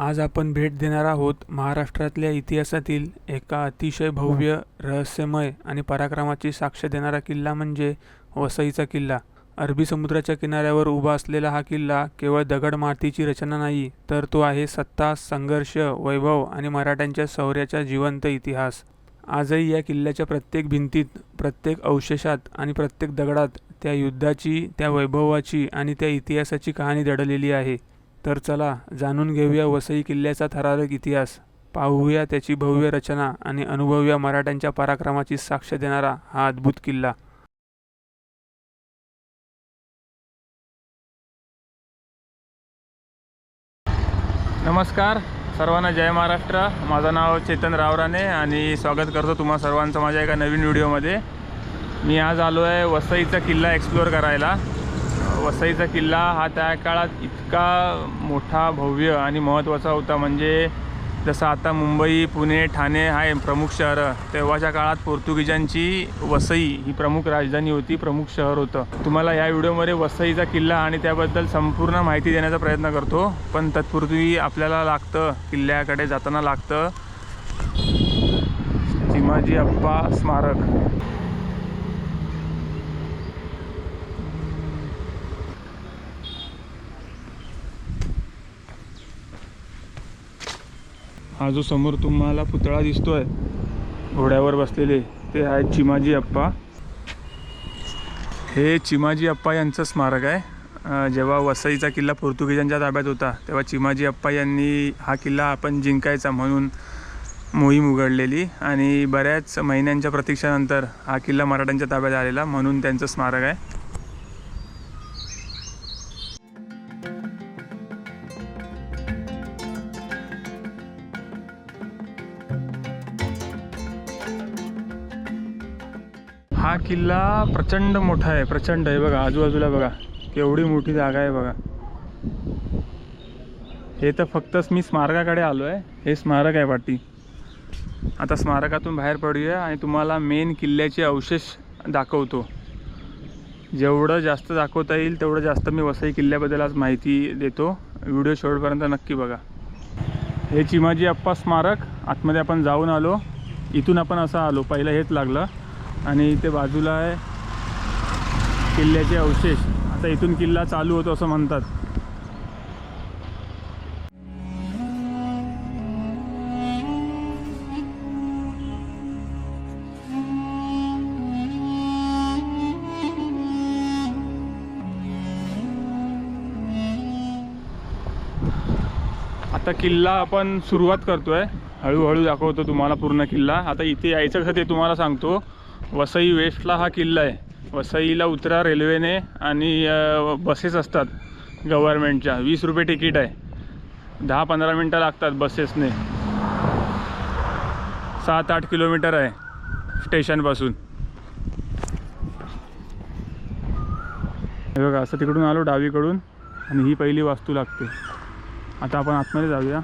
आज आपण भेट देणार आहोत महाराष्ट्रातल्या इतिहासातील एका अतिशय भव्य, रहस्यमय आणि पराक्रमाची साक्ष देणारा किल्ला म्हणजे वसईचा किल्ला. अरबी समुद्राच्या किनाऱ्यावर उभा असलेला हा किल्ला केवळ दगड मातीची रचना नाही, तर तो आहे सत्ता, संघर्ष, वैभव आणि मराठ्यांच्या शौर्याचा जिवंत इतिहास. आजही या किल्ल्याच्या प्रत्येक भिंतीत, प्रत्येक अवशेषात आणि प्रत्येक दगडात त्या युद्धाची, त्या वैभवाची आणि त्या इतिहासाची कहाणी दडलेली आहे. तर चला जाणून घेऊया वसई किल्ल्याचा थरारक इतिहास. पाहूया त्याची भव्य रचना आणि अनुभवूया मराठ्यांच्या पराक्रमाची साक्ष देणारा हा अद्भुत किल्ला. नमस्कार सर्वांना, जय महाराष्ट्र. माझं नाव चेतन रावराणे आणि स्वागत करतो तुम्हा सर्वांचं माझ्या एका नवीन व्हिडिओमध्ये. मी आज आलो आहे वसईचा किल्ला एक्सप्लोअर करायला. वसईचा किल्ला हा त्या काळात इतका मोठा, भव्य आणि महत्त्वाचा होता. म्हणजे जसं आता मुंबई, पुणे, ठाणे हा प्रमुख शहरं, तेव्हाच्या काळात पोर्तुगीजांची वसई ही प्रमुख राजधानी होती, प्रमुख शहर होतं. तुम्हाला या व्हिडिओमध्ये वसईचा किल्ला आणि त्याबद्दल संपूर्ण माहिती देण्याचा प्रयत्न करतो. पण तत्पूर्वी आपल्याला लागतं, किल्ल्याकडे जाताना लागतं चिमाजी अप्पा स्मारक. हा जो समोर तुम्हाला पुतळा दिसतोय घोड्यावर बसलेले, ते आहेत चिमाजी अप्पा. हे चिमाजी अप्पा यांचं स्मारक आहे. जेव्हा वसईचा किल्ला पोर्तुगीजांच्या ताब्यात होता तेव्हा चिमाजी अप्पा यांनी हा किल्ला आपण जिंकायचा म्हणून मोहीम उघडलेली आणि बऱ्याच महिन्यांच्या प्रतीक्षेनंतर हा किल्ला मराठ्यांच्या ताब्यात आलेला, म्हणून त्यांचं स्मारक आहे. हा किल्ला प्रचंड मोठा आहे, प्रचंड आहे. बघा आजूबाजूला बघा केवढी मोठी जागा आहे बघा. हे तर फक्तच मी स्मारकाकडे आलो आहे. हे स्मारक आहे पाठी. आता स्मारकातून बाहेर पडूया आणि तुम्हाला मेन किल्ल्याचे अवशेष दाखवतो. जेवढं जास्त दाखवता येईल तेवढं जास्त मी वसई किल्ल्याबद्दल आज माहिती देतो. व्हिडिओ शेवटपर्यंत नक्की बघा. हे चिमाजी अप्पा स्मारक आतमध्ये आपण जाऊन आलो. इथून आपण असं आलो, पहिलं हेच लागलं आणि इथे बाजूला आहे किल्ल्याचे अवशेष. आता इथून किल्ला चालू होतो असं म्हणतात. आता किल्ला आपण सुरुवात करतोय, हळूहळू दाखवतो तुम्हाला पूर्ण किल्ला. आता इथे यायचं कसं ते तुम्हाला सांगतो. वसई वेस्टला हा किल्ला आहे. वसईला उतरा रेल्वेने आणि बसेस असतात गव्हर्नमेंटच्या. 20 रुपये तिकीट आहे. 10-15 मिनटं लागतात बसेसने. 7-8 किलोमीटर आहे स्टेशनपासून. हे बघा असं तिकडून आलो डावीकडून आणि ही पहिली वास्तू लागते. आता आपण आतमध्ये जाऊया.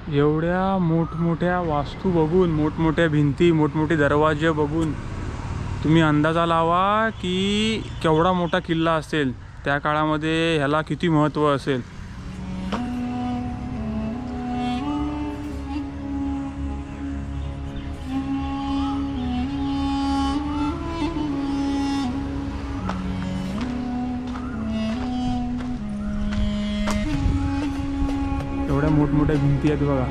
एवढ्या मोठमोठ्या वास्तू बघून, मोठमोठ्या भिंती, मोठमोठे दरवाजे बघून तुम्ही अंदाजा लावा की केवढा मोठा किल्ला असेल. त्या काळामध्ये ह्याला किती महत्त्व असेल. एवढ्या मोठमोठ्या भिंती आहेत बघा.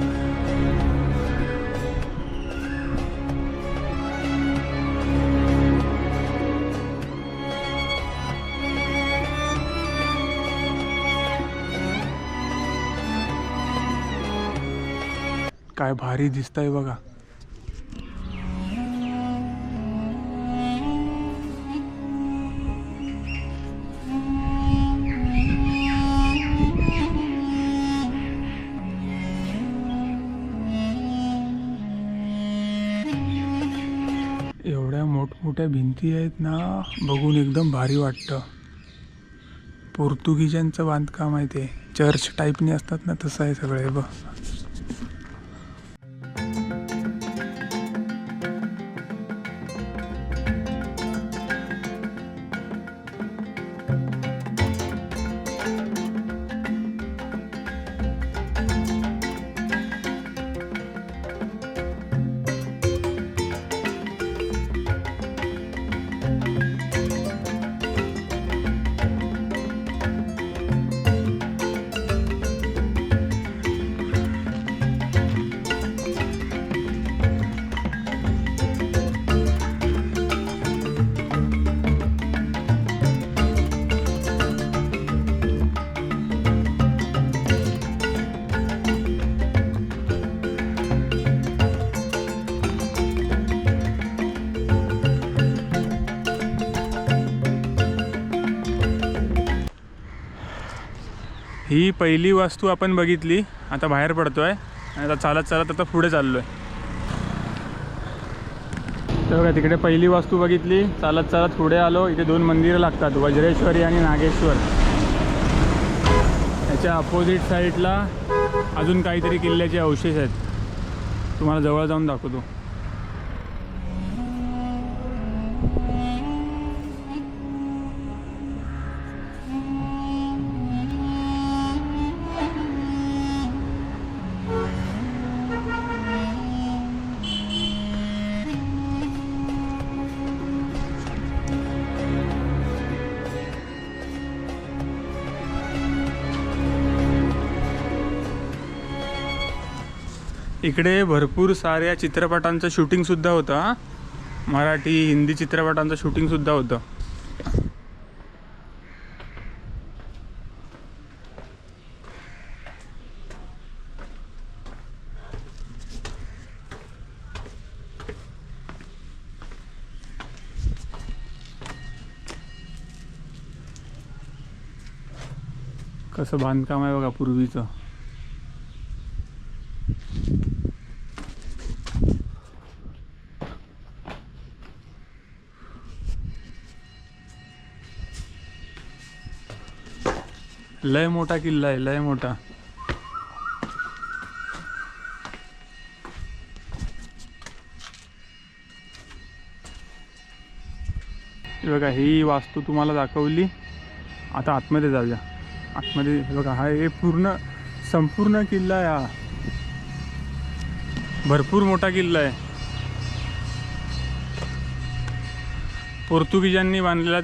काय भारी दिसतंय बघा. एवढ्या मोठमोठ्या भिंती आहेत ना, बघून एकदम भारी वाटतं. पोर्तुगीजांचं बांधकाम आहे ते, चर्च टाईपने असतात ना, तसं आहे सगळं. हे बघ. ही पहिली वास्तू आपण बघितली. आता बाहेर पडतो आहे आणि आता चालत चालत आता पुढे चाललो आहे. तर बघा तिकडे पहिली वास्तू बघितली, चालत चालत पुढे आलो. इथे 2 मंदिरं लागतात, वज्रेश्वरी आणि नागेश्वर. याच्या अपोजिट साईडला अजून काहीतरी किल्ल्याचे अवशेष आहेत, तुम्हाला जवळ जाऊन दाखवतो. इकडे भरपूर साऱ्या चित्रपटांचं शूटिंगसुद्धा होतं. हां, मराठी हिंदी चित्रपटांचं शूटिंगसुद्धा होतं. कसं बांधकाम आहे बघा पूर्वीचं. लय मोठा किल्ला आहे, लय मोठा. बघा ही वास्तू तुम्हाला दाखवली. आता आतमध्ये जाऊया. आतमध्ये बघा हा हे संपूर्ण किल्ला आहे. हा भरपूर मोठा किल्ला आहे. पोर्तुगीजांनी बांधलेला,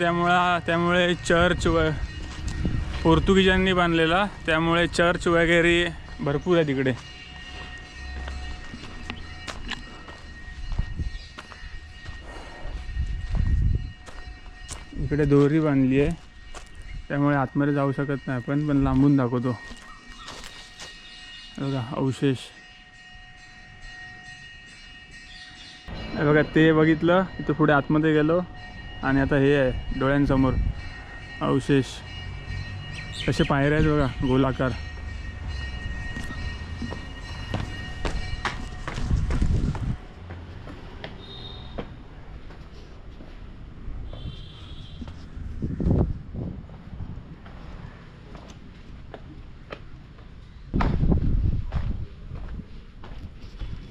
त्यामुळे चर्च वगैरे भरपूर आहे तिकडे. इकडे दोरी बांधली आहे, त्यामुळे आतमध्ये जाऊ शकत नाही. पण लांबून दाखवतो. बघा अवशेष. बघा ते बघितलं, इथं पुढे आतमध्ये गेलो आणि आता हे आहे डोळ्यांसमोर अवशेष. कसे पायऱ्या आहेत बघा, गोलाकार.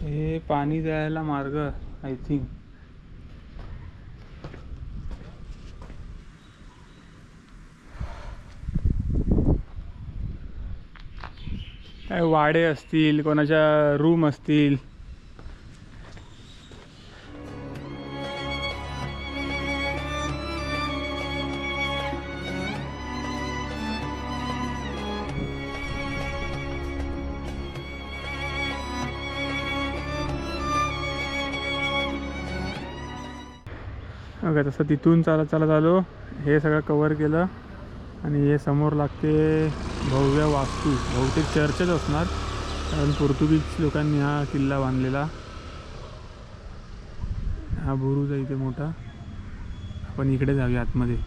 हे पाणी जायला मार्ग आय थिंक. काय वाडे असतील, कोणाच्या रूम असतील. बघा तसं तिथून चालत आलो. हे सगळं कवर केलं आणि हे समोर लागते भव्य वास्तू. बहुतेक चर्चच असणार, कारण पोर्तुगीज लोकांनी हा किल्ला बांधलेला. हा बुरुज आहे इथे मोठा. आपण इकडे जाऊया आतमध्ये.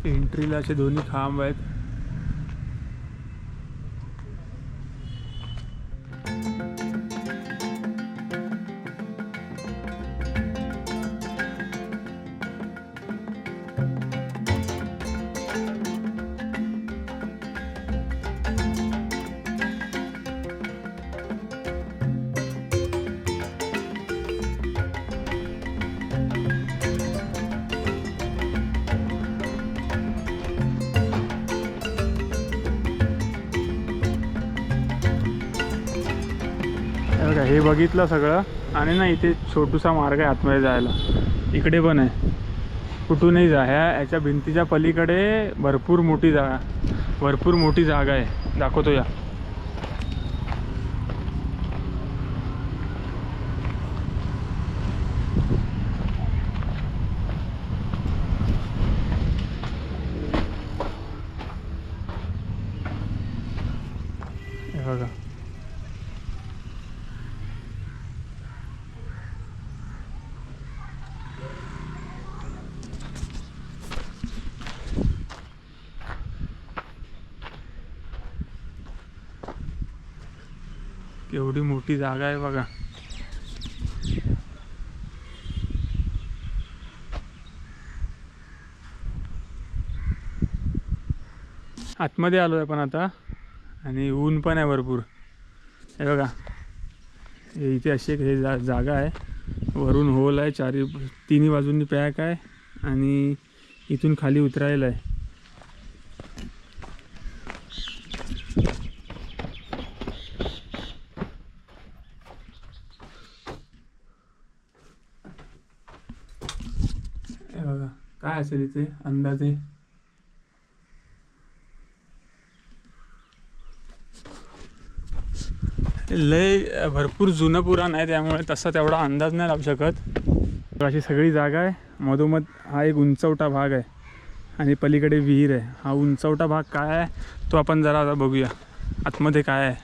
एंट्रीला असे दोन्ही खांब आहेत. बघा हे बघितलं सगळं आणि ना इथे छोटूसा मार्ग आहे आतमध्ये जायला. इकडे पण आहे, कुठूनही जा. याच्या भिंतीच्या पलीकडे भरपूर मोठी जागा आहे. दाखवतो या. केवढी मोठी जागा आहे बघा. आतमध्ये आलो आहे पण आता, आणि ऊन पण आहे भरपूर. हे बघा, हे इथे अशी एक जागा आहे. वरून होल आहे, तिन्ही बाजूंनी पॅक आहे आणि इथून खाली उतरायला आहे. हे बघा काय असेल इथे अंदाजे. लय भरपूर जुनं पुराण आहे, त्यामुळे तसा तेवढा अंदाज नाही लावू शकत. अशी सगळी जागा आहे. मधोमध हा एक उंचवटा भाग आहे आणि पलीकडे विहीर आहे. हा उंचवटा भाग काय आहे तो आपण जरा आता बघूया आतमध्ये काय आहे.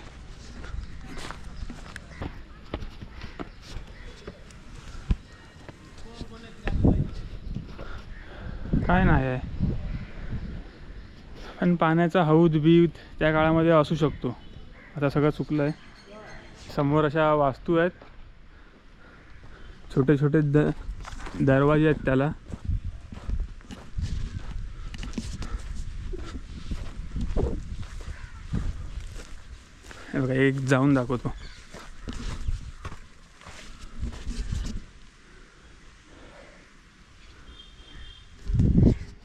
काय नाही आहे, पण पाण्याचा हौद बीद त्या काळामध्ये असू शकतो. आता सगळं चुकलं आहे. समोर अशा वास्तू आहेत, छोटे छोटे दरवाजे आहेत त्याला. हे बघा, एक जाऊन दाखवतो.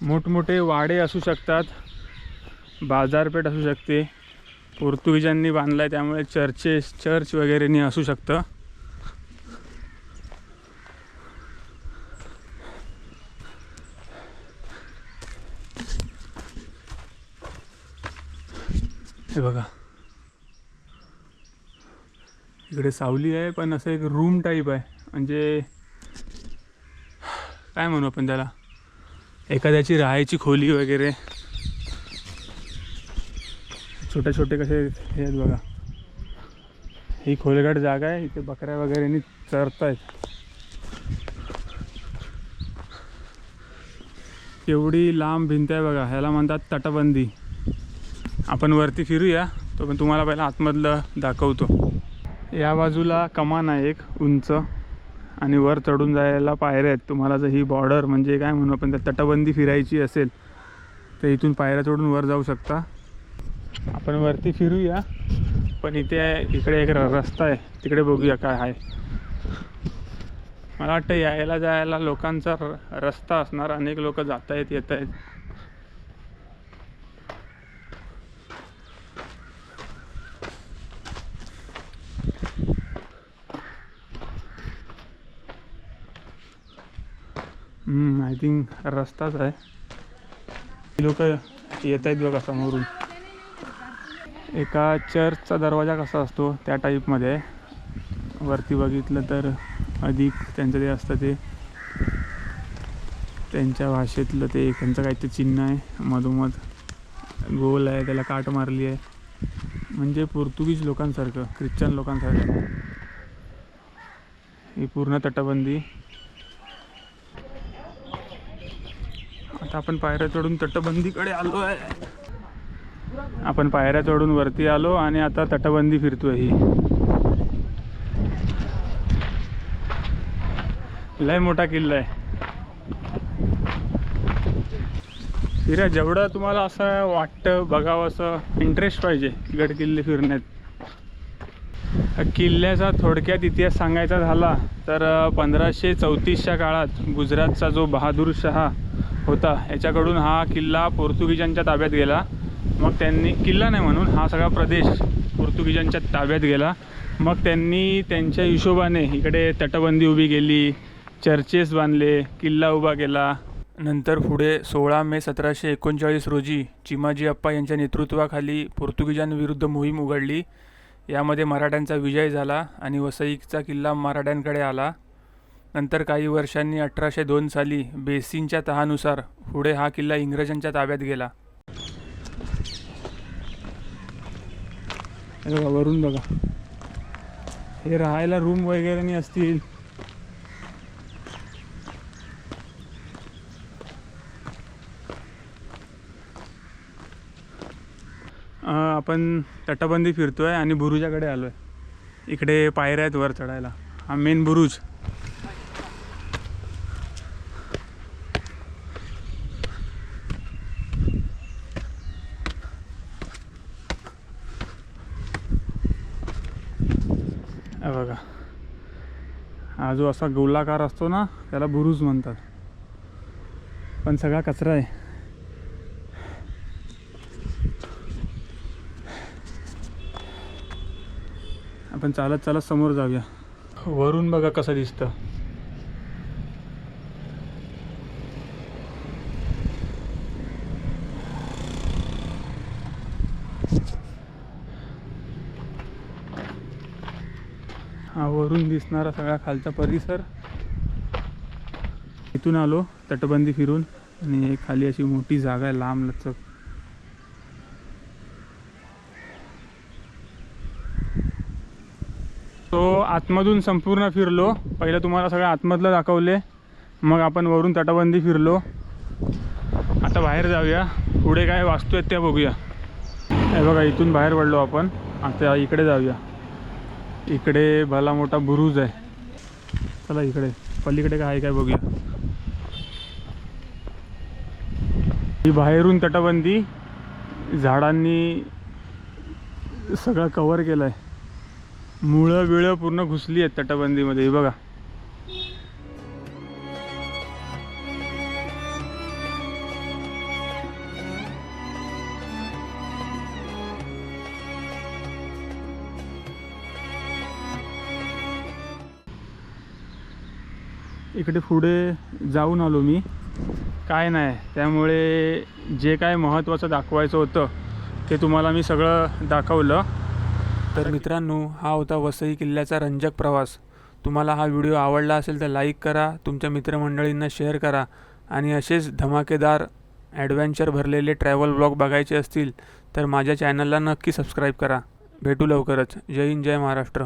मोठमोठे वाडे असू शकतात, बाजारपेठ असू शकते. पोर्तुगीजांनी बांधलाय त्यामुळे चर्च वगैरेनी असू शकतं. हे बघा, इकडे सावली आहे, पण असं एक रूम टाईप आहे. म्हणजे काय म्हणू आपण त्याला, एखाद्याची राहायची खोली वगैरे. छोटे छोटे कसे हे आहेत बघा. ही खोलगट जागा आहे, इथे बकऱ्या वगैरेनी चरतायत. एवढी लांब भिंत आहे बघा, ह्याला म्हणतात तटबंदी. आपण वरती फिरूया, तो पण तुम्हाला पहिला आतमधलं दाखवतो. या बाजूला कमान आहे एक उंच, आणि वर चढून जायला पायऱ्या आहेत. तुम्हाला जर ही बॉर्डर म्हणजे काय म्हणू आपण, त्या तटबंदी फिरायची असेल तर इथून पायऱ्या चढून वर जाऊ शकता. आपण वरती फिरूया, पण इकडे एक रस्ता आहे, तिकडे बघूया काय आहे. मला वाटतं यायला जायला लोकांचा रस्ता असणार. अनेक लोक जात आहेत येत आहेत. आय थिंक रस्ताच आहे. लोक येत आहेत बघा समोरून. एका चर्चचा दरवाजा कसा असतो त्या टाईपमध्ये आहे. वरती बघितलं तर अधिक त्यांचं ते असतं, ते त्यांच्या भाषेतलं ते त्यांचं काहीतरी चिन्ह आहे. मधोमध गोल आहे, त्याला काट मारली आहे. म्हणजे पोर्तुगीज लोकांसारखं, ख्रिश्चन लोकांसारखं. ही पूर्ण तटबंदी. आता आपण पायऱ्या चढून तटबंदीकडे आलो आहे. आपण पायऱ्या चढून वरती आलो आणि आता तटबंदी फिरतोय. ही लय मोठा किल्ला आहे. फिरा जेवढं तुम्हाला असं वाटतं बघावं, असं इंटरेस्ट पाहिजे गड किल्ले फिरण्यात. किल्ल्याचा थोडक्यात इतिहास सांगायचा झाला तर 1534च्या काळात गुजरातचा जो बहादूर शहा होता, याच्याकडून हा किल्ला पोर्तुगीजांच्या ताब्यात गेला. मग त्यांनी, किल्ला नाही म्हणून, हा सगळा प्रदेश पोर्तुगीजांच्या ताब्यात गेला. मग त्यांनी त्यांच्या हिशोबाने इकडे तटबंदी उभी केली, चर्चेस बांधले, किल्ला उभा केला. नंतर पुढे 16 मे 1739 रोजी चिमाजी अप्पा यांच्या नेतृत्वाखाली पोर्तुगीजांविरुद्ध मोहीम उघडली. यामध्ये मराठ्यांचा विजय झाला आणि वसईचा किल्ला मराठ्यांकडे आला. नंतर काही वर्षांनी 1802 साली बेसिनच्या तहानुसार पुढे हा किल्ला इंग्रजांच्या ताब्यात गेला. हे बघा, वरून बघा, हे राहायला रूम वगैरे नाही असतील. आपण तटबंदी फिरतोय आणि बुरुजाकडे आलोय. इकडे पायऱ्या आहेत वर चढायला. हा मेन बुरुज. हे बघा, हा जो असा गोलाकार असतो ना त्याला बुरुज म्हणतात, पण सगळा कचरा आहे. आपण चालत चालत समोर जाऊया. वरून बघा कसं दिसतं. हा वरून दिसणारा सगळा खालचा परिसर. इथून आलो तटबंदी फिरून आणि खाली अशी मोठी जागा आहे लांब लचक. तो आतमधून संपूर्ण फिरलो. पहिलं तुम्हाला सगळं आतमधलं दाखवले, मग आपण वरून तटबंदी फिरलो. आता बाहेर जाऊया, पुढे काय वास्तू आहेत त्या बघूया. हे बघा, इथून बाहेर पडलो आपण. आता इकडे जाऊया. इकडे भला मोठा बुरुज आहे. चला इकडे पलीकडे काय आहे काय बघूया. ही बाहेरून तटबंदी झाडांनी सगळं कव्हर केलं आहे. मुळं बिळं पूर्ण घुसली आहेत तटबंदीमध्ये. हे बघा, इकडे पुढे जाऊन आलो मी. काय नाही, त्यामुळे जे काय महत्त्वाचं दाखवायचं होतं ते तुम्हाला मी सगळं दाखवलं. तर मित्रांनो, हा होता वसई किल्ल्याचा रंजक प्रवास. तुम्हाला हा व्हिडिओ आवडला असेल तर लाईक करा, तुमच्या मित्रमंडळींना शेअर करा आणि असेच धमाकेदार ॲडव्हेंचर भरलेले ट्रॅव्हल ब्लॉग बघायचे असतील तर माझ्या चॅनलला नक्की सबस्क्राईब करा. भेटू लवकरच. जय हिंद, जय महाराष्ट्र.